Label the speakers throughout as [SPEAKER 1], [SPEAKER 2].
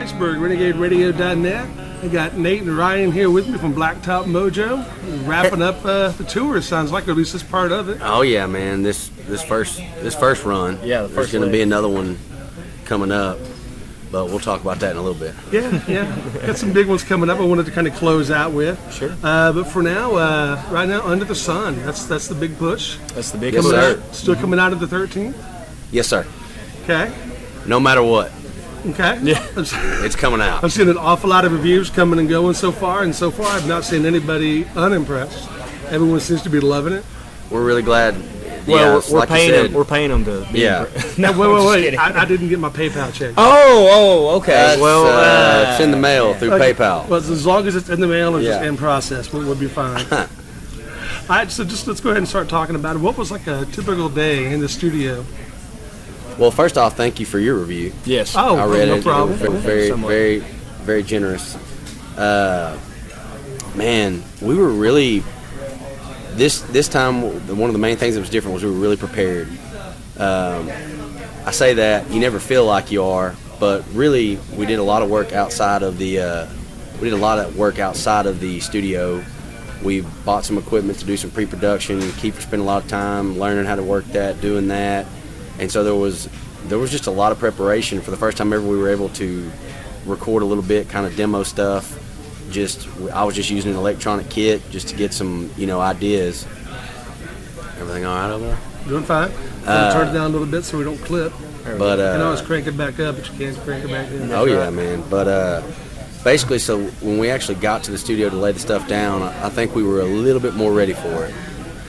[SPEAKER 1] Pittsburgh, RenegadeRadio.net. I got Nate and Ryan here with me from Blacktop Mojo. Wrapping up the tour, sounds like, or at least this part of it.
[SPEAKER 2] Oh yeah, man! This first run.
[SPEAKER 3] Yeah,
[SPEAKER 2] there's going to be another one coming up, but we'll talk about that in a little bit.
[SPEAKER 1] Yeah. Got some big ones coming up I wanted to kind of close out with.
[SPEAKER 3] Sure.
[SPEAKER 1] But for now, right now, Under the Sun. That's the big push.
[SPEAKER 3] That's the big
[SPEAKER 2] Yes,
[SPEAKER 3] push.
[SPEAKER 2] sir.
[SPEAKER 1] Still coming out of the 13th?
[SPEAKER 2] Yes, sir.
[SPEAKER 1] Okay.
[SPEAKER 2] No matter what,
[SPEAKER 1] Okay.
[SPEAKER 3] Yeah.
[SPEAKER 2] it's coming out.
[SPEAKER 1] I've seen an awful lot of reviews coming and going so far, and so far I've not seen anybody unimpressed. Everyone seems to be loving it.
[SPEAKER 2] We're really glad.
[SPEAKER 3] Well,
[SPEAKER 2] yeah,
[SPEAKER 3] we're
[SPEAKER 2] like
[SPEAKER 3] paying
[SPEAKER 2] you said,
[SPEAKER 3] them. We're paying them to. Be
[SPEAKER 2] Yeah.
[SPEAKER 1] Now,
[SPEAKER 3] no, I'm just
[SPEAKER 1] wait.
[SPEAKER 3] kidding.
[SPEAKER 1] I didn't get my PayPal check.
[SPEAKER 3] Okay.
[SPEAKER 2] That's,
[SPEAKER 3] well,
[SPEAKER 2] it's in the mail through
[SPEAKER 1] Okay.
[SPEAKER 2] PayPal.
[SPEAKER 1] Well, as long as it's in the mail and just
[SPEAKER 2] Yeah.
[SPEAKER 1] in process, we'll be fine. All right, so just let's go ahead and start talking about it. What was like a typical day in the studio?
[SPEAKER 2] Well, first off, thank you for your review.
[SPEAKER 3] yes.
[SPEAKER 1] Oh,
[SPEAKER 2] I read
[SPEAKER 1] no
[SPEAKER 2] it.
[SPEAKER 1] problem.
[SPEAKER 2] It was very,
[SPEAKER 3] Somewhat.
[SPEAKER 2] very, very generous. Man, we were really this time. One of the main things that was different was we were really prepared. I say that you never feel like you are, but really we did a lot of work outside of the studio. We bought some equipment to do some pre-production. Kiefer spent a lot of time learning how to work that, doing that, and so there was just a lot of preparation. For the first time ever, we were able to record a little bit, kind of demo stuff. I was just using an electronic kit just to get some, ideas. Everything all right over there?
[SPEAKER 1] Doing fine. Turn it down a little bit so we don't clip.
[SPEAKER 2] But
[SPEAKER 1] You can always crank it back up, but you can't crank it back down.
[SPEAKER 2] oh yeah, man. But basically, so when we actually got to the studio to lay the stuff down, I think we were a little bit more ready for it,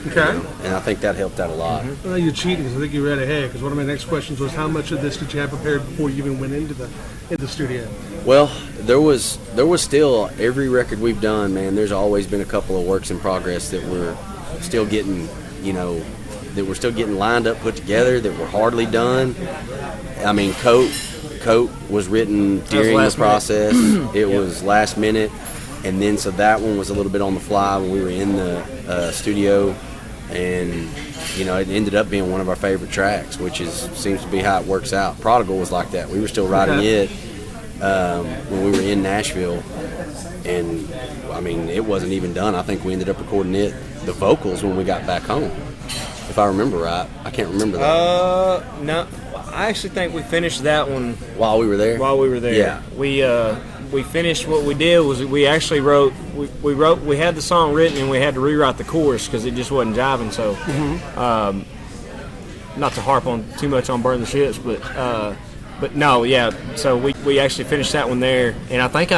[SPEAKER 1] Okay.
[SPEAKER 2] and I think that helped out a lot.
[SPEAKER 1] Well, you're cheating because I think you read ahead. Because one of my next questions was, how much of this did you have prepared before you even went into the studio?
[SPEAKER 2] Well, there was still every record we've done, man. There's always been a couple of works in progress that we're still getting, that we're still getting lined up, put together, that were hardly done. I mean, Coat was written during the process. It was last minute, and then so that one was a little bit on the fly when we were in the studio, and it ended up being one of our favorite tracks, which seems to be how it works out. Prodigal was like that. We were still writing it when we were in Nashville, and I mean, it wasn't even done. I think we ended up recording the vocals when we got back home, if I remember right. I can't remember that.
[SPEAKER 3] No. I actually think we finished that one
[SPEAKER 2] While we were there?
[SPEAKER 3] Yeah. We finished. What we did was we actually wrote. We had the song written and we had to rewrite the chorus because it just wasn't jiving. So, not to harp on too much on Burn the Ships, but no, yeah. So we actually finished that one there, and I think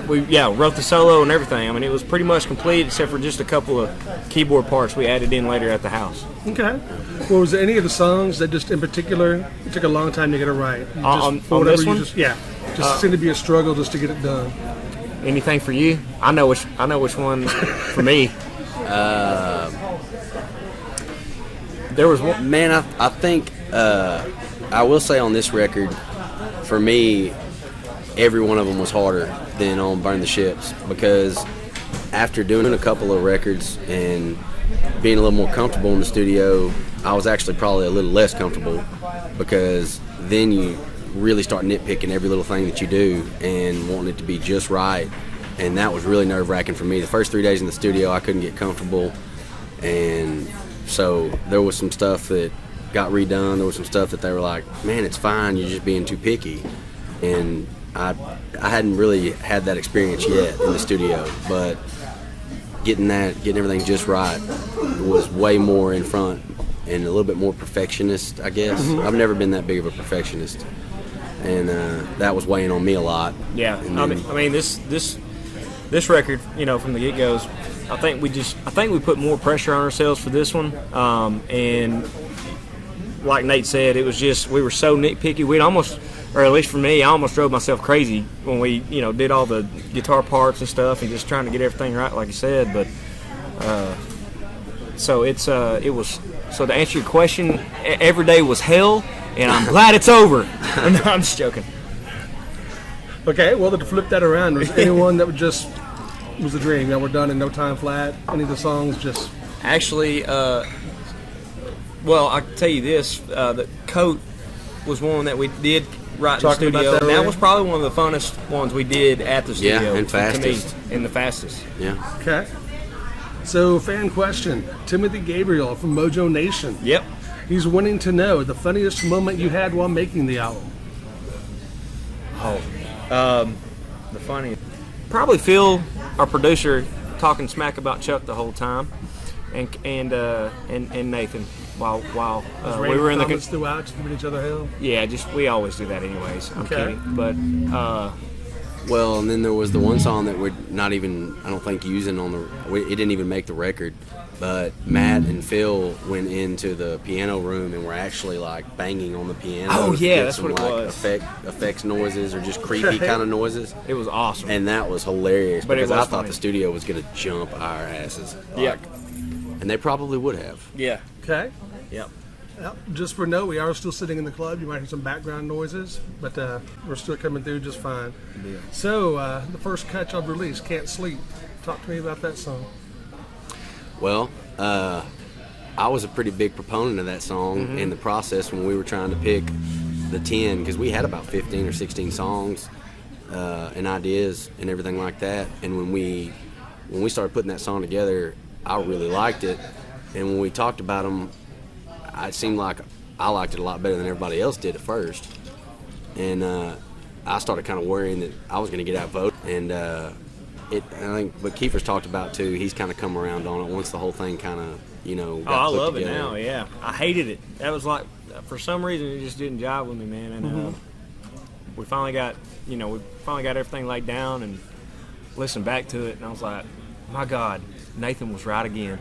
[SPEAKER 3] we wrote the solo and everything. I mean, it was pretty much complete except for just a couple of keyboard parts we added in later at the house.
[SPEAKER 1] Okay. Well, was there any of the songs that just in particular it took a long time to get it right?
[SPEAKER 3] On this one?
[SPEAKER 1] Just seemed to be a struggle just to get it done.
[SPEAKER 3] Anything for you? I know which one for me. There was one.
[SPEAKER 2] Man, I think I will say on this record, for me, every one of them was harder than on Burn the Ships, because after doing a couple of records and being a little more comfortable in the studio, I was actually probably a little less comfortable, because then you really start nitpicking every little thing that you do and wanting it to be just right, and that was really nerve-wracking for me. The first 3 days in the studio, I couldn't get comfortable, and so there was some stuff that got redone. There was some stuff that they were like, man, it's fine, you're just being too picky, and I hadn't really had that experience yet in the studio, but getting everything just right was way more in front and a little bit more perfectionist, I guess. I've never been that big of a perfectionist, and that was weighing on me a lot.
[SPEAKER 3] Yeah,
[SPEAKER 2] And
[SPEAKER 3] I
[SPEAKER 2] then-
[SPEAKER 3] mean this record, from the get goes, I think we put more pressure on ourselves for this one, and like Nate said, it was just we were so nitpicky. We'd almost, or at least for me, I almost drove myself crazy when we did all the guitar parts and stuff and just trying to get everything right, like you said. But so it was. So to answer your question, every day was hell, and I'm glad it's over. No, I'm just joking.
[SPEAKER 1] Okay, well, to flip that around, was anyone that was a dream? We're done in no time flat. Any of the songs just...
[SPEAKER 3] Actually, well, I can tell you this: the Coat was one that we did right in the
[SPEAKER 1] Talking about
[SPEAKER 3] studio.
[SPEAKER 1] that
[SPEAKER 3] And that
[SPEAKER 1] earlier?
[SPEAKER 3] was probably one of the funnest ones we did at the studio.
[SPEAKER 2] Yeah, and
[SPEAKER 3] to me,
[SPEAKER 2] fastest.
[SPEAKER 3] and the fastest.
[SPEAKER 2] Yeah.
[SPEAKER 1] Okay. So, fan question. Timothy Gabriel from Mojo Nation.
[SPEAKER 3] Yep.
[SPEAKER 1] He's wanting to know the funniest moment you had while making the album.
[SPEAKER 3] The funniest. Probably Phil, our producer, talking smack about Chuck the whole time, and Nathan while we were in the
[SPEAKER 1] comments throughout, just giving each other hell.
[SPEAKER 3] yeah, just we always do that anyways. I'm
[SPEAKER 1] Okay.
[SPEAKER 3] kidding, but
[SPEAKER 2] Well, and then there was the one song that we're not even, I don't think, using on it didn't even make the record, but Matt and Phil went into the piano room and were actually like banging on the piano.
[SPEAKER 3] Oh,
[SPEAKER 2] to
[SPEAKER 3] yeah,
[SPEAKER 2] get
[SPEAKER 3] that's
[SPEAKER 2] some,
[SPEAKER 3] what it
[SPEAKER 2] like,
[SPEAKER 3] was.
[SPEAKER 2] effects noises or just creepy kind of noises.
[SPEAKER 3] it was awesome.
[SPEAKER 2] And that was hilarious
[SPEAKER 3] But it
[SPEAKER 2] because I
[SPEAKER 3] was
[SPEAKER 2] thought
[SPEAKER 3] funny.
[SPEAKER 2] the studio was going to jump our asses.
[SPEAKER 3] Yeah.
[SPEAKER 2] Like, and they probably would have.
[SPEAKER 3] yeah,
[SPEAKER 1] Okay.
[SPEAKER 3] yep.
[SPEAKER 1] Well, just for note, we are still sitting in the club. You might hear some background noises, but we're still coming through just fine.
[SPEAKER 2] Yeah.
[SPEAKER 1] So, the first cut y'all released, Can't Sleep. Talk to me about that song.
[SPEAKER 2] Well, I was a pretty big proponent of that song in the process when we were trying to pick the 10, because we had about 15 or 16 songs and ideas and everything like that. And when we started putting that song together, I really liked it. And when we talked about them, it seemed like I liked it a lot better than everybody else did at first. And I started kind of worrying that I was going to get outvoted. And I think what Kiefer's talked about too, he's kind of come around on it once the whole thing kind of,
[SPEAKER 3] Oh,
[SPEAKER 2] got
[SPEAKER 3] I
[SPEAKER 2] put
[SPEAKER 3] love
[SPEAKER 2] together.
[SPEAKER 3] it now. Yeah, I hated it. That was like, for some reason, it just didn't jive with me, man. And we finally got everything laid down and listened back to it, and I was like, my God, Nathan was right again.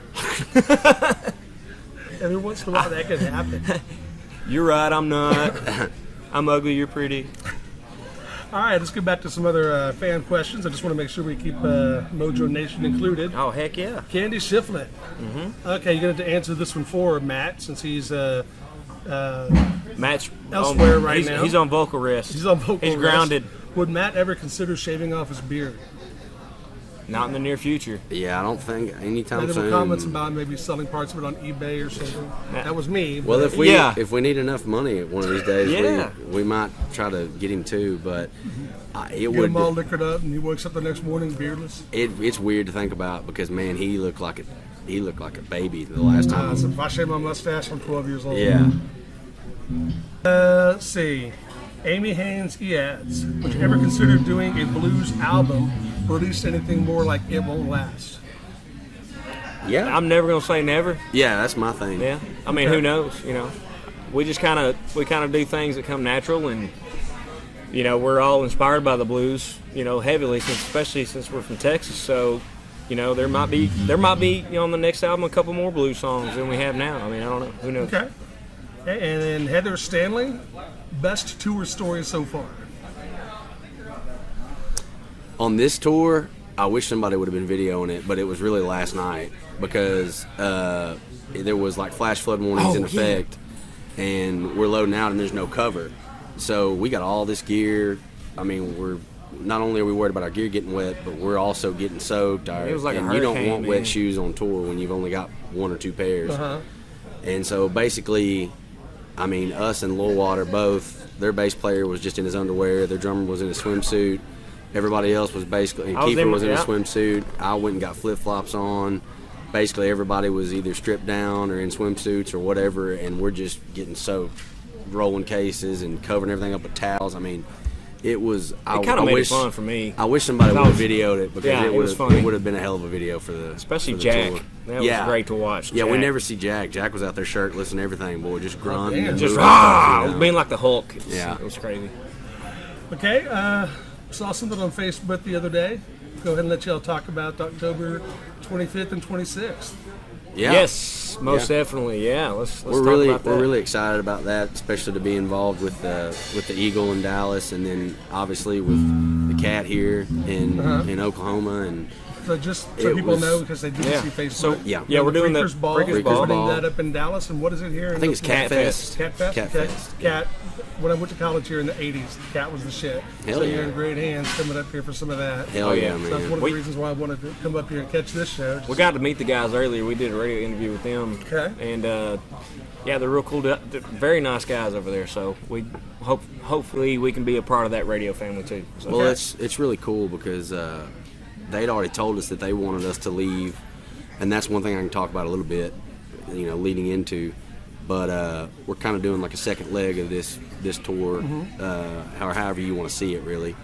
[SPEAKER 1] Every once in a while, that can happen.
[SPEAKER 3] You're right, I'm not. I'm ugly, you're pretty.
[SPEAKER 1] All right, let's get back to some other fan questions. I just want to make sure we keep Mojo Nation included.
[SPEAKER 3] Oh, heck yeah.
[SPEAKER 1] Candy Shiflett. Okay, you're going to answer this one for Matt, since he's
[SPEAKER 3] Matt's
[SPEAKER 1] elsewhere right now.
[SPEAKER 3] He's on vocal rest.
[SPEAKER 1] He's on vocal
[SPEAKER 3] He's
[SPEAKER 1] rest.
[SPEAKER 3] grounded.
[SPEAKER 1] Would Matt ever consider shaving off his beard?
[SPEAKER 3] Not in the near future.
[SPEAKER 2] Yeah, I don't think anytime
[SPEAKER 1] Made
[SPEAKER 2] soon.
[SPEAKER 1] some comments about maybe selling parts of it on eBay or something. That was me.
[SPEAKER 2] Well,
[SPEAKER 1] but-
[SPEAKER 2] if we need enough money one of these days,
[SPEAKER 3] Yeah.
[SPEAKER 2] we might try to get him too. But it
[SPEAKER 1] get
[SPEAKER 2] would.
[SPEAKER 1] him all liquored up, and he wakes up the next morning beardless.
[SPEAKER 2] It's weird to think about because man, he looked like a baby the last time.
[SPEAKER 1] So if I shave my mustache, I'm 12 years old.
[SPEAKER 2] Yeah.
[SPEAKER 1] Let's see. Amy Haynes Eads. Would you ever consider doing a blues album, or at least anything more like It Won't Last?
[SPEAKER 2] Yeah.
[SPEAKER 3] I'm never gonna say never.
[SPEAKER 2] Yeah, that's my thing.
[SPEAKER 3] Yeah. I mean, who knows? You know, we just kind of do things that come natural, and we're all inspired by the blues. Heavily, especially since we're from Texas. So, there might be on the next album a couple more blues songs than we have now. I mean, I don't know. Who knows?
[SPEAKER 1] Okay. And then Heather Stanley, best tour story so far.
[SPEAKER 2] On this tour, I wish somebody would have been videoing it, but it was really last night because there was like flash flood warnings in effect, and we're loading out and there's no cover. So we got all this gear. I mean, we're not only are we worried about our gear getting wet, but we're also getting soaked.
[SPEAKER 3] It was like a
[SPEAKER 2] and you don't
[SPEAKER 3] hurricane,
[SPEAKER 2] want
[SPEAKER 3] man.
[SPEAKER 2] wet shoes on tour when you've only got one or two pairs. And so basically, I mean, us and Lil Water both, their bass player was just in his underwear, their drummer was in a swimsuit, everybody else was basically, and Kiefer was in a swimsuit, I went and got flip-flops on, basically everybody was either stripped down or in swimsuits or whatever, and we're just getting soaked, rolling cases and covering everything up with towels. I mean, it was,
[SPEAKER 3] It kind of made it fun for me.
[SPEAKER 2] I wish somebody would have videoed it because
[SPEAKER 3] Yeah,
[SPEAKER 2] it
[SPEAKER 3] it was
[SPEAKER 2] would
[SPEAKER 3] funny.
[SPEAKER 2] have been a hell of a video for the
[SPEAKER 3] Especially
[SPEAKER 2] for the
[SPEAKER 3] Jack.
[SPEAKER 2] tour.
[SPEAKER 3] That was great to watch.
[SPEAKER 2] Yeah, we
[SPEAKER 3] Jack.
[SPEAKER 2] never see Jack. Jack was out there shirtless and everything, boy, just grunting.
[SPEAKER 1] damn.
[SPEAKER 2] and
[SPEAKER 3] Just
[SPEAKER 2] moving stuff,
[SPEAKER 3] was being like the Hulk.
[SPEAKER 2] Yeah.
[SPEAKER 3] It was crazy.
[SPEAKER 1] Okay, saw something on Facebook the other day. Go ahead and let y'all talk about October 25th and 26th.
[SPEAKER 2] Yeah.
[SPEAKER 3] Yes, most
[SPEAKER 2] Yeah.
[SPEAKER 3] definitely. Yeah, let's
[SPEAKER 2] We're
[SPEAKER 3] talk
[SPEAKER 2] really
[SPEAKER 3] about that.
[SPEAKER 2] we're really excited about that, especially to be involved with the Eagle in Dallas, and then obviously with the Cat here in Oklahoma, and
[SPEAKER 1] So just so
[SPEAKER 2] It
[SPEAKER 1] people
[SPEAKER 2] was-
[SPEAKER 1] know, because they didn't
[SPEAKER 3] Yeah.
[SPEAKER 1] see Facebook.
[SPEAKER 3] So,
[SPEAKER 2] yeah.
[SPEAKER 3] Yeah, we're doing the
[SPEAKER 1] Freakers Ball.
[SPEAKER 3] Freakers
[SPEAKER 1] We're
[SPEAKER 2] Ball.
[SPEAKER 1] putting that up in Dallas, and what is it here?
[SPEAKER 2] I think it's Cat Fest.
[SPEAKER 1] Cat Fest?
[SPEAKER 2] Cat
[SPEAKER 1] Okay.
[SPEAKER 2] Fest.
[SPEAKER 1] Cat. When I went to college here in the 80s, Cat was the shit.
[SPEAKER 2] Hell
[SPEAKER 1] so
[SPEAKER 2] yeah.
[SPEAKER 1] you're in great hands coming up here for some of that.
[SPEAKER 2] Hell yeah,
[SPEAKER 3] yeah.
[SPEAKER 1] So that's one
[SPEAKER 2] man.
[SPEAKER 1] of
[SPEAKER 3] We-
[SPEAKER 1] the reasons why I wanted to come up here and catch this show.
[SPEAKER 3] We got to meet the guys earlier. We did a radio interview with them.
[SPEAKER 1] Okay.
[SPEAKER 3] And Yeah, they're real cool. They're very nice guys over there. So we hopefully we can be a part of that radio family too. So.
[SPEAKER 2] Well, it's really cool because they'd already told us that they wanted us to leave, and that's one thing I can talk about a little bit, leading into. But we're kind of doing like a second leg of this tour, or however you want to see it, really.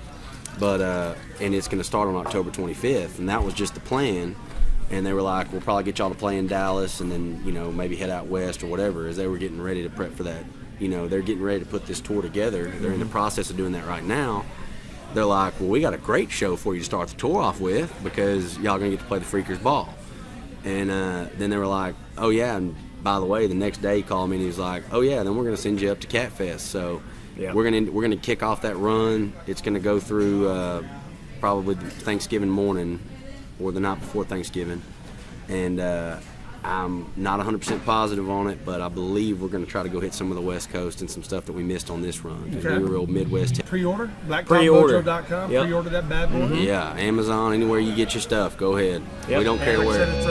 [SPEAKER 2] But and it's going to start on October 25th, and that was just the plan. And they were like, we'll probably get y'all to play in Dallas, and then maybe head out west or whatever. As they were getting ready to prep for that, they're getting ready to put this tour together. They're in the process of doing that right now. They're like, well, we got a great show for you to start the tour off with because y'all gonna get to play the Freakers Ball. And then they were like, oh yeah, and by the way, the next day he called me and he was like, oh yeah, then we're gonna send you up to Catfest. So we're gonna kick off that run. It's gonna go through probably Thanksgiving morning or the night before Thanksgiving. And I'm not 100% positive on it, but I believe we're going to try to go hit some of the West Coast and some stuff that we missed on this run.
[SPEAKER 1] Okay.
[SPEAKER 2] We were real Midwest.
[SPEAKER 1] Pre-order? BlacktopMojo.com. Yep. Pre-order that bad boy.
[SPEAKER 2] Yeah, Amazon, anywhere you get your stuff, go ahead.
[SPEAKER 3] Yep.
[SPEAKER 2] We don't care
[SPEAKER 1] Like I
[SPEAKER 2] where.
[SPEAKER 1] said, it's